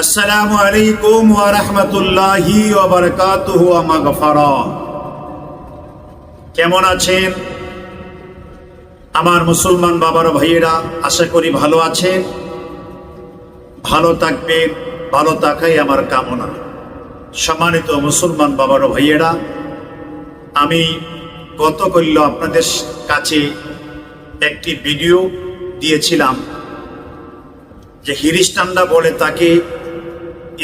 আসসালামু আলাইকুম ওয়া রাহমাতুল্লাহি ওয়া বারাকাতুহু ওয়া মাগফিরা। কেমন আছেন আমার মুসলমান বাবার ভাইয়েরা? আশা করি ভালো আছেন, ভালো থাকবেন, ভালো থাকাই আমার কামনা। সম্মানিত মুসলমান বাবার ভাইয়েরা, আমি গতকাল আপনাদের কাছে একটি ভিডিও দিয়েছিলাম যে খ্রিস্টানরা বলে তাকে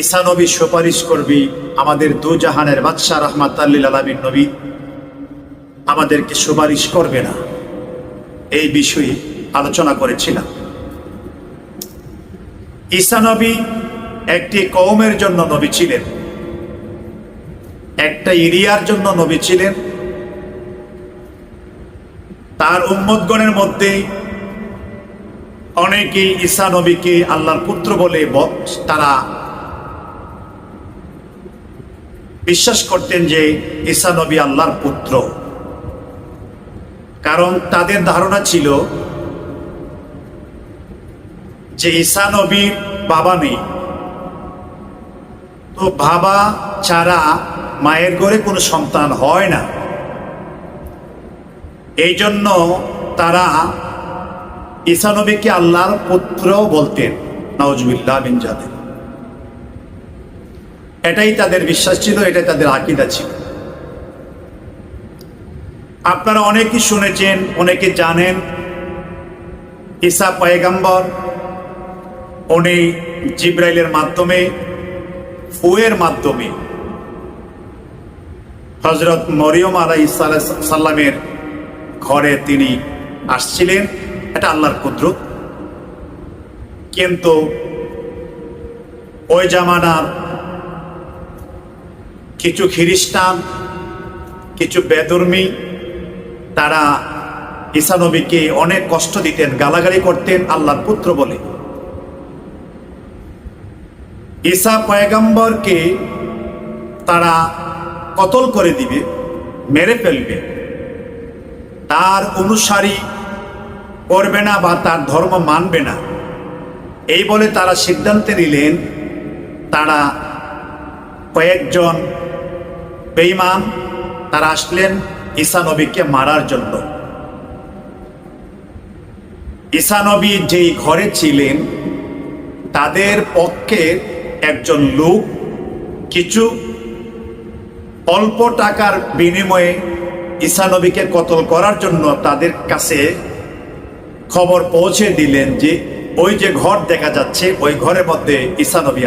ঈসা নবী সুপারিশ করবি, আমাদের দু জাহানের বাদশাহ রাহমাতাল লিল আলামিন নবী আমাদেরকে সুপারিশ করবে না। এই বিষয়ে আলোচনা করেছিলাম। ঈসা নবী একটি কওমের জন্য নবী ছিলেন, একটা এরিয়ার জন্য নবী ছিলেন। তার উম্মতগণের মধ্যে অনেকেই ঈসা নবীকে আল্লাহর পুত্র বলে তারা বিশ্বাস করতেন যে ঈসা নবী আল্লাহর পুত্র, কারণ তাদের ধারণা ছিল যে ঈসা নবীর বাবা নেই, তো বাবা ছাড়া মায়ের ঘরে কোনো সন্তান হয় না। এই জন্য তারা ঈসা নবীকে আল্লাহর পুত্র বলতেন, নাউজুবিল্লাহ মিন যালিক। এটাই তাদের বিশ্বাস ছিল, এটাই তাদের আকীদা ছিল। আপনারা অনেকেই শুনেছেন, অনেকে জানেন ঈসা পয়গম্বর, উনি জিবরাইলের মাধ্যমে, ফুয়ের মাধ্যমে হযরত মরিয়ম আলাইহিস সালামের ঘরে তিনি আসছিলেন। এটা আল্লাহর কুদরত। কিন্তু ওই জামানার কিছু খ্রিস্টান, কিছু বেধর্মী, তারা ঈসা নবীকে অনেক কষ্ট দিতেন, গালাগালি করতেন আল্লাহর পুত্র বলে। ঈসা পয়গম্বরকে তারা কতল করে দিবে, মেরে ফেলবে, তার অনুসারী করবে না বা তার ধর্ম মানবে না, এই বলে তারা সিদ্ধান্তে নিলেন। তারা কয়েকজন বেঈমান তারা আসলেন ঈসা নবীকে মারার জন্য। ঈসা নবী যেই ঘরে ছিলেন, তাদের পক্ষে একজন লোক কিছু অল্প টাকার বিনিময়ে ঈসা নবীকে কতল করার জন্য তাদের কাছে খবর পৌঁছে দিলেন যে ওই যে ঘর দেখা যাচ্ছে, ওই ঘরের মধ্যে ঈসা নবী